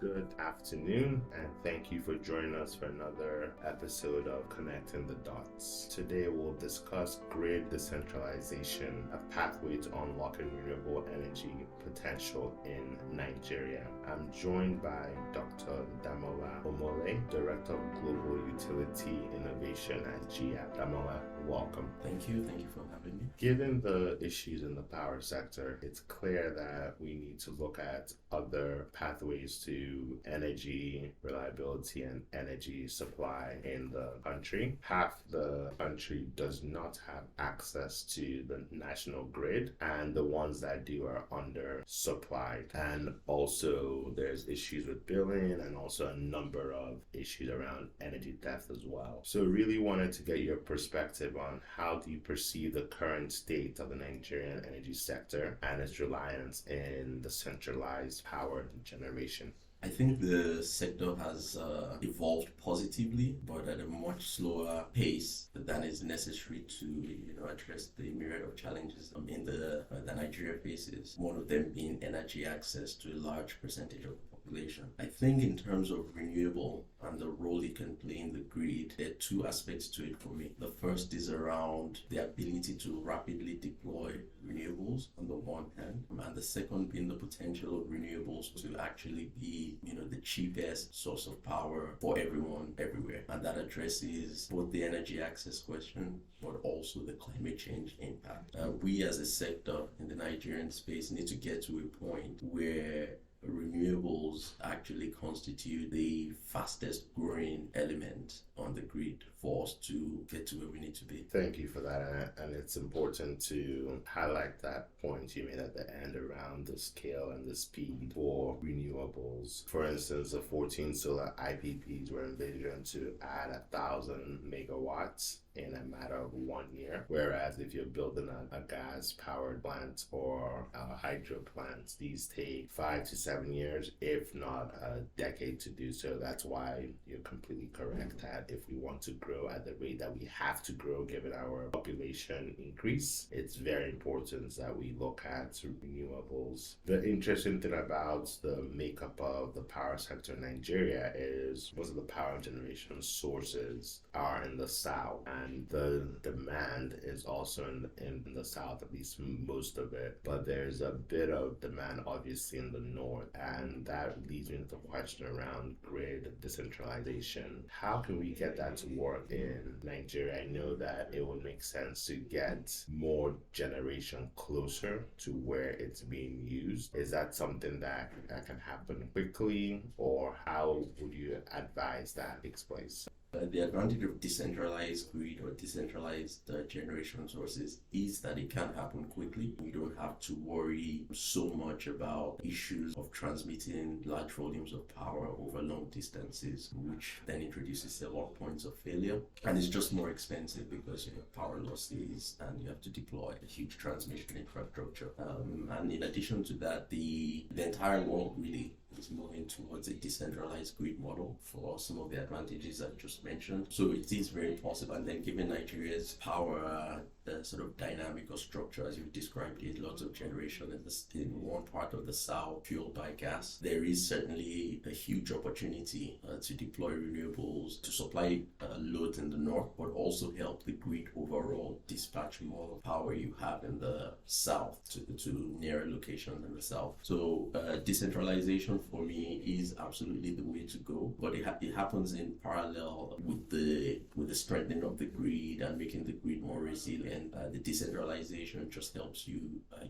Good afternoon, and thank you for joining us for another episode of Connecting the Dots. Today we'll discuss grid decentralization, a pathway to unlocking renewable energy potential in Nigeria. I'm joined by Dr. Damola Omole, Director of Global Utility Innovation at GEAPP. Damola, welcome. Thank you for having me. Given the issues in the power sector, it's clear that we need to look at other pathways to energy reliability and energy supply in the country. Half the country does not have access to the national grid, and the ones that do are undersupplied. And also there's issues with billing and also a number of issues around energy theft as well. So really wanted to get your perspective on how do you perceive the current state of the Nigerian energy sector and its reliance in the centralized power generation. I think the sector has evolved positively, but at a much slower pace than is necessary to address the myriad of challenges that Nigeria faces. One of them being energy access to a large percentage of the population. I think in terms of renewable and the role it can play in the grid, there are two aspects to it for me. The first is around the ability to rapidly deploy renewables on the one hand, and the second being the potential of renewables to actually be the cheapest source of power for everyone everywhere. And that addresses both the energy access question but also the climate change impact. We as a sector in the Nigerian space need to get to a point where renewables actually constitute the fastest growing element on the grid for us to get to where we need to be. Thank you for that, and it's important to highlight that point you made at the end around the scale and the speed for renewables. For instance, the 14 solar IPPs were envisioned to add 1,000 megawatts in a matter of 1 year. Whereas if you're building a gas-powered plant or a hydro plant, these take 5 to 7 years, if not a decade to do so. That's why you're completely correct that if we want to grow at the rate that we have to grow given our population increase, it's very important that we look at renewables. The interesting thing about the makeup of the power sector in Nigeria is most of the power generation sources are in the south, and the demand is also in the south, at least most of it. But there's a bit of demand obviously in the north, and that leads me to the question around grid decentralization. How can we get that to work in Nigeria? I know that it would make sense to get more generation closer to where it's being used. Is that something that can happen quickly, or how would you advise that takes place? The advantage of decentralized grid or decentralized generation sources is that it can happen quickly. We don't have to worry so much about issues of transmitting large volumes of power over long distances, which then introduces a lot of points of failure. And it's just more expensive because you have power losses and you have to deploy a huge transmission infrastructure. And in addition to that, the entire world really is moving towards a decentralized grid model for some of the advantages I've just mentioned. So it is very possible. And then given Nigeria's power sort of dynamic or structure, as you've described it, lots of generation in one part of the south fueled by gas, there is certainly a huge opportunity to deploy renewables to supply loads in the north, but also help the grid overall dispatch more power you have in the south to nearer locations in the south. So decentralization for me is absolutely the way to go, but it happens in parallel with the strengthening of the grid and making the grid more resilient. The decentralization just helps you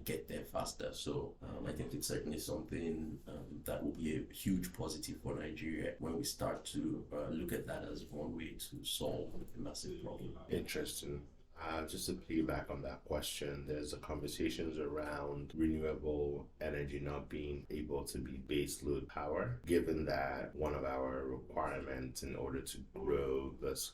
get there faster. So I think it's certainly something that will be a huge positive for Nigeria when we start to look at that as one way to solve a massive problem. Interesting. Just to piggyback on that question, there's conversations around renewable energy not being able to be baseload power, given that one of our requirements in order to grow this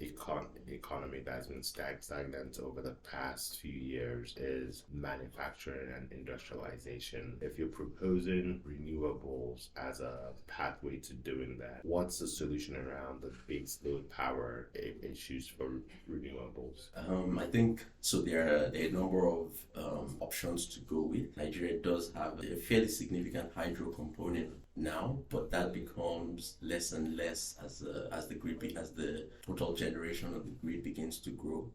economy that's been stagnant over the past few years is manufacturing and industrialization. If you're proposing renewables as a pathway to doing that, what's the solution around the baseload power issues for renewables? I think so. There are a number of options to go with. Nigeria does have a fairly significant hydro component now, but that becomes less and less as the total generation of the grid begins to grow.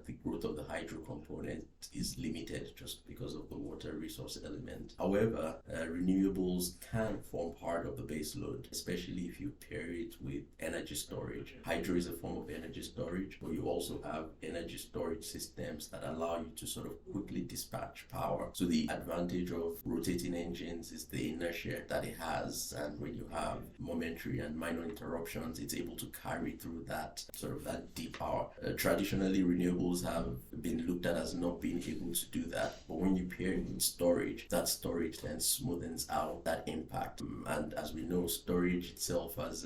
The growth of the hydro component is limited just because of the water resource element. However, renewables can form part of the base load, especially if you pair it with energy storage. Hydro is a form of energy storage, but you also have energy storage systems that allow you to sort of quickly dispatch power. So the advantage of rotating engines is the inertia that it has, and when you have momentary and minor interruptions, it's able to carry through that sort of that deep power. Traditionally, renewables have been looked at as not being able to do that, but when you pair it with storage, that storage then smoothens out that impact. And as we know, storage itself, as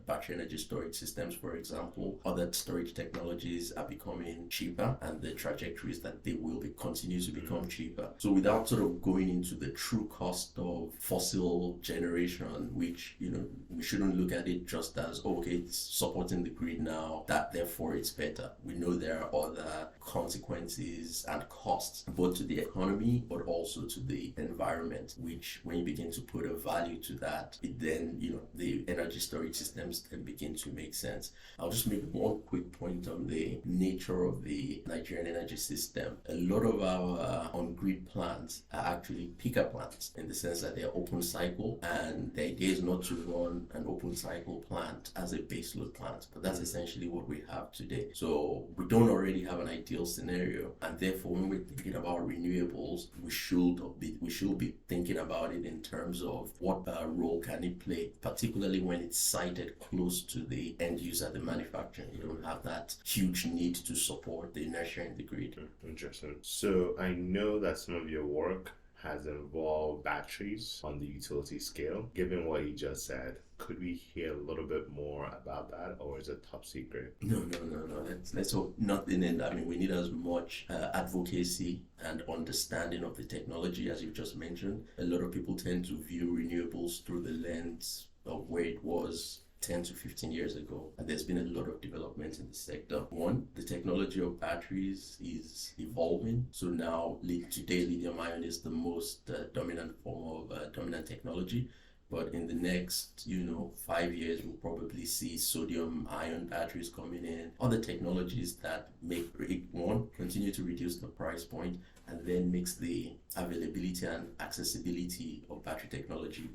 battery energy storage systems, for example, other storage technologies are becoming cheaper, and the trajectory is that they will continue to become cheaper. So without sort of going into the true cost of fossil generation, which, we shouldn't look at it just as, okay, it's supporting the grid now, that therefore it's better. We know there are other consequences and costs, both to the economy, but also to the environment, which when you begin to put a value to that, it then, the energy storage systems can begin to make sense. I'll just make one quick point on the nature of the Nigerian energy system. A lot of our on-grid plants are actually peaker plants, in the sense that they're open cycle, and the idea is not to run an open cycle plant as a baseload plant, but that's essentially what we have today. So we don't already have an ideal scenario, and therefore when we're thinking about renewables, we should be thinking about it in terms of what role can it play, particularly when it's sited close to the end user, the manufacturer. You don't have that huge need to support the inertia in the grid. Interesting. So I know that some of your work has involved batteries on the utility scale. Given what you just said, could we hear a little bit more about that, or is it top secret? No. Let's hope nothing in that. I mean, we need as much advocacy and understanding of the technology as you just mentioned. A lot of people tend to view renewables through the lens of where it was 10 to 15 years ago, and there's been a lot of development in the sector. One, the technology of batteries is evolving. So now, today, lithium ion is the most dominant form of dominant technology. But in the next, 5 years, we'll probably see sodium-ion batteries coming in, other technologies that make, one, continue to reduce the price point, and then makes the availability and accessibility of battery technology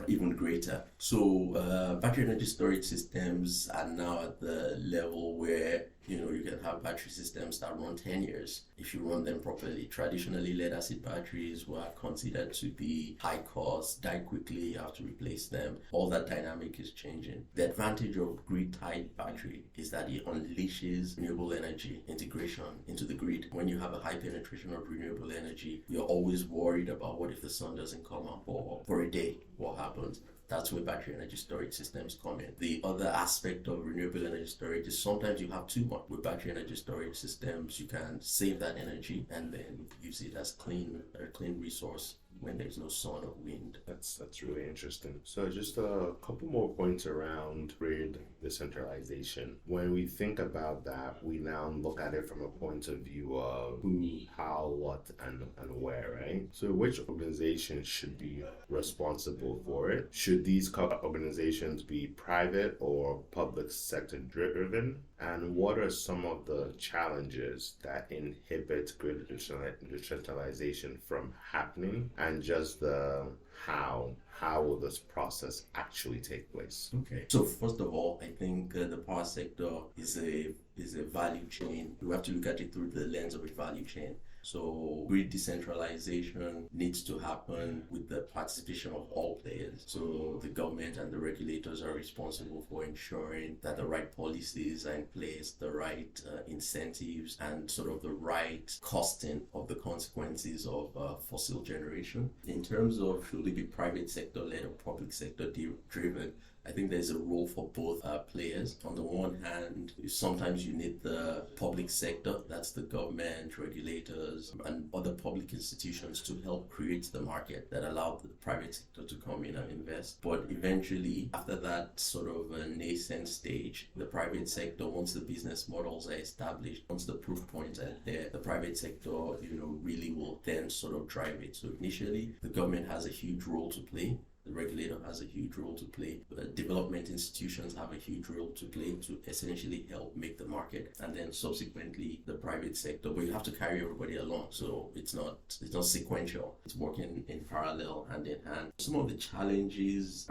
even greater. So battery energy storage systems are now at the level where you can have battery systems that run 10 years if you run them properly. Traditionally, lead acid batteries were considered to be high cost, die quickly, you have to replace them. All that dynamic is changing. The advantage of grid-tied battery is that it unleashes renewable energy integration into the grid. When you have a high penetration of renewable energy, you're always worried about what if the sun doesn't come up, or for a day, what happens? That's where battery energy storage systems come in. The other aspect of renewable energy storage is sometimes you have too much. With battery energy storage systems, you can save that energy and then use it as clean resource when there's no sun or wind. That's really interesting. So just a couple more points around grid decentralization. When we think about that, we now look at it from a point of view of who, how, what, and where, right? So which organizations should be responsible for it? Should these organizations be private or public sector driven? And what are some of the challenges that inhibit grid decentralization from happening? And just the how will this process actually take place? Okay. So first of all, I think the power sector is a value chain. We have to look at it through the lens of a value chain. So grid decentralization needs to happen with the participation of all players. So the government and the regulators are responsible for ensuring that the right policies are in place, the right incentives, and sort of the right costing of the consequences of fossil generation. In terms of should it be private sector led or public sector driven, I think there's a role for both players. On the one hand, sometimes you need the public sector, that's the government, regulators, and other public institutions to help create the market that allow the private sector to come in and invest. But eventually, after that sort of a nascent stage, the private sector, once the business models are established, once the proof points are there, the private sector, really will then sort of drive it. So initially, the government has a huge role to play. The regulator has a huge role to play. Development institutions have a huge role to play to essentially help make the market, and then subsequently the private sector. But you have to carry everybody along, so it's not sequential. It's working in parallel, hand in hand. Some of the challenges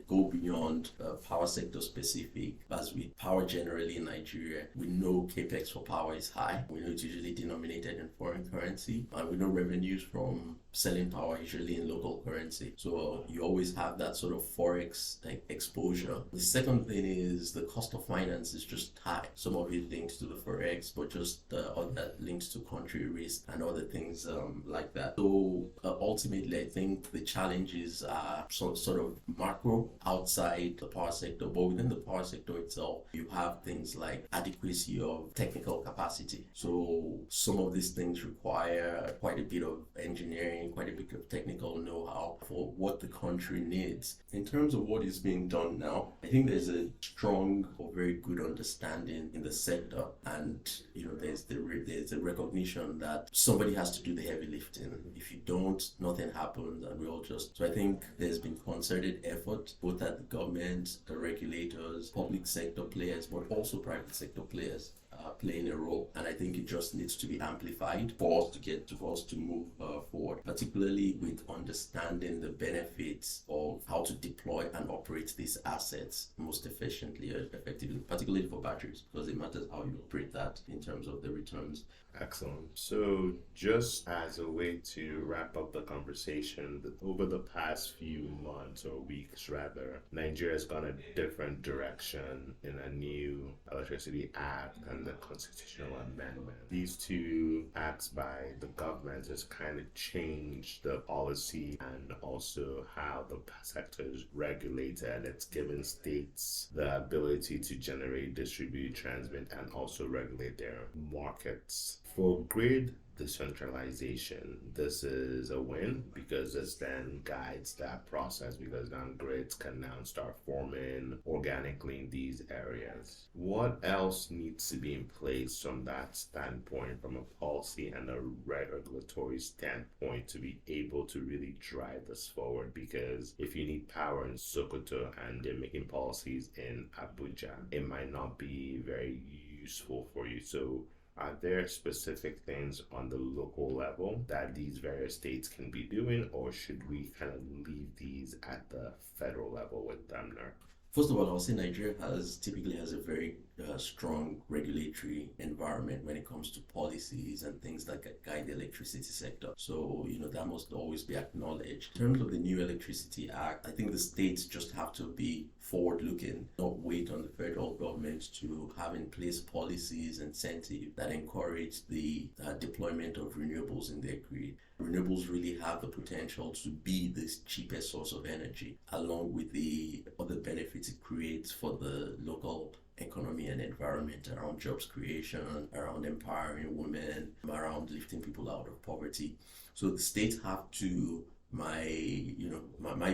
go beyond power sector specific. As with power generally in Nigeria, we know capex for power is high. We know it's usually denominated in foreign currency, and we know revenues from selling power usually in local currency. So you always have that sort of forex exposure. The second thing is the cost of finance is just high. Some of it links to the forex, but just other links to country risk and other things like that. So ultimately, I think the challenges are sort of macro outside the power sector, but within the power sector itself, you have things like adequacy of technical capacity. So some of these things require quite a bit of engineering, quite a bit of technical know-how for what the country needs. In terms of what is being done now, I think there's a strong or very good understanding in the sector, and there's the recognition that somebody has to do the heavy lifting. If you don't, nothing happens, and we all just. So I think there's been concerted effort both at the government, the regulators, public sector players, but also private sector players playing a role, and I think it just needs to be amplified for us to move forward, particularly with understanding the benefits of how to deploy and operate these assets most efficiently or effectively, particularly for batteries, because it matters how you operate that in terms of the returns. Excellent. So just as a way to wrap up the conversation, over the past few months or weeks rather, Nigeria has gone a different direction in a new Electricity Act and the constitutional amendment. These two acts by the government has kind of changed the policy and also how the sector is regulated. It's given states the ability to generate, distribute, transmit, and also regulate their markets. For grid decentralization, this is a win because this then guides that process, because now grids can now start forming organically in these areas. What else needs to be in place from that standpoint, from a policy and a regulatory standpoint, to be able to really drive this forward? Because if you need power in Sokoto and they're making policies in Abuja, it might not be very useful for you. So are there specific things on the local level that these various states can be doing, or should we kind of leave these at the federal level with them there? First of all, I'll say Nigeria typically has a very strong regulatory environment when it comes to policies and things that guide the electricity sector. So, that must always be acknowledged. In terms of the new Electricity Act, I think the states just have to be forward-looking, not wait on the federal government to have in place policies, incentives that encourage the deployment of renewables in their grid. Renewables really have the potential to be this cheapest source of energy, along with the other benefits it creates for the local economy and environment, around jobs creation, around empowering women, around lifting people out of poverty. So the states have to, my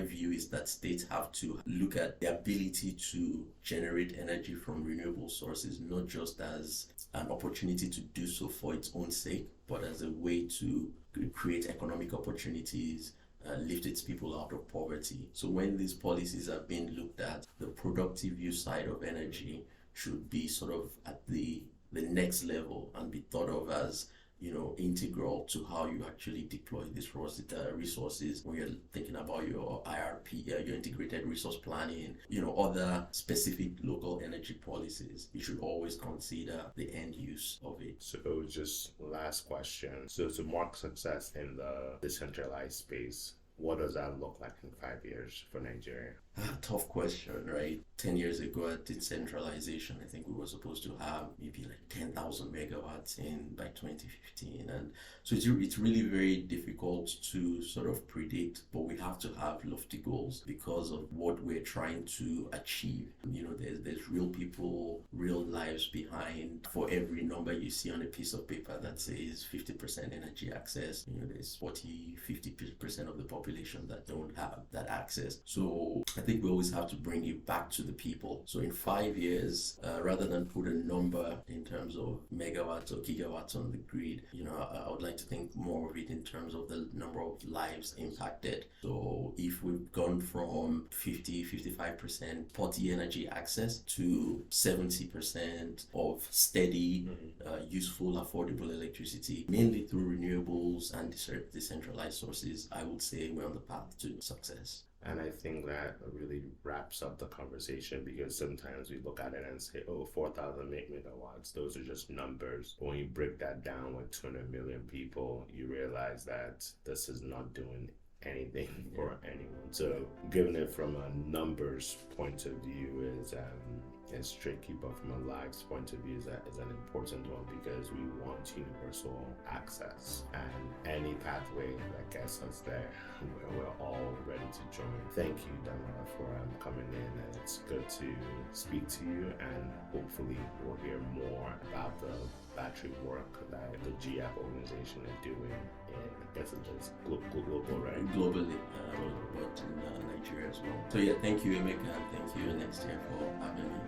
view is that states have to look at the ability to generate energy from renewable sources, not just as an opportunity to do so for its own sake, but as a way to create economic opportunities, lift its people out of poverty. So when these policies are being looked at, the productive use side of energy should be sort of at the next level and be thought of as integral to how you actually deploy these resources when you're thinking about your IRP, your integrated resource planning, other specific local energy policies. You should always consider the end use of it. So just last question. So to mark success in the decentralized space, what does that look like in 5 years for Nigeria? Tough question, right? 10 years ago at Decentralization, I think we were supposed to have maybe like 10,000 megawatts by 2015. And so it's really very difficult to sort of predict, but we have to have lofty goals because of what we're trying to achieve. There's real people, real lives behind. For every number you see on a piece of paper that says 50% energy access, there's 40-50% of the population population that don't have that access. So I think we always have to bring it back to the people. So in 5 years, rather than put a number in terms of megawatts or gigawatts on the grid, I would like to think more of it in terms of the number of lives impacted. So if we've gone from 55% potty energy access to 70% of steady, useful, affordable electricity, mainly through renewables and decentralized sources, I would say we're on the path to success. And I think that really wraps up the conversation, because sometimes we look at it and say, oh, 4,000 megawatts, those are just numbers. But when you break that down with 200 million people, you realize that this is not doing anything for anyone. So given it from a numbers point of view is tricky, but from a lives point of view is an important one, because we want universal access, and any pathway that gets us there, we're all ready to join. Thank you, Damola, for coming in, and it's good to speak to you, and hopefully we'll hear more about the battery work that the GEAPP organization is doing in, I guess it's global, right? Globally, but in Nigeria as well. So thank you, Emeka, and thank you, Next Year, for having me.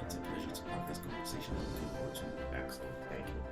It's a pleasure to have this conversation. I'm looking forward to it. Excellent. Thank you.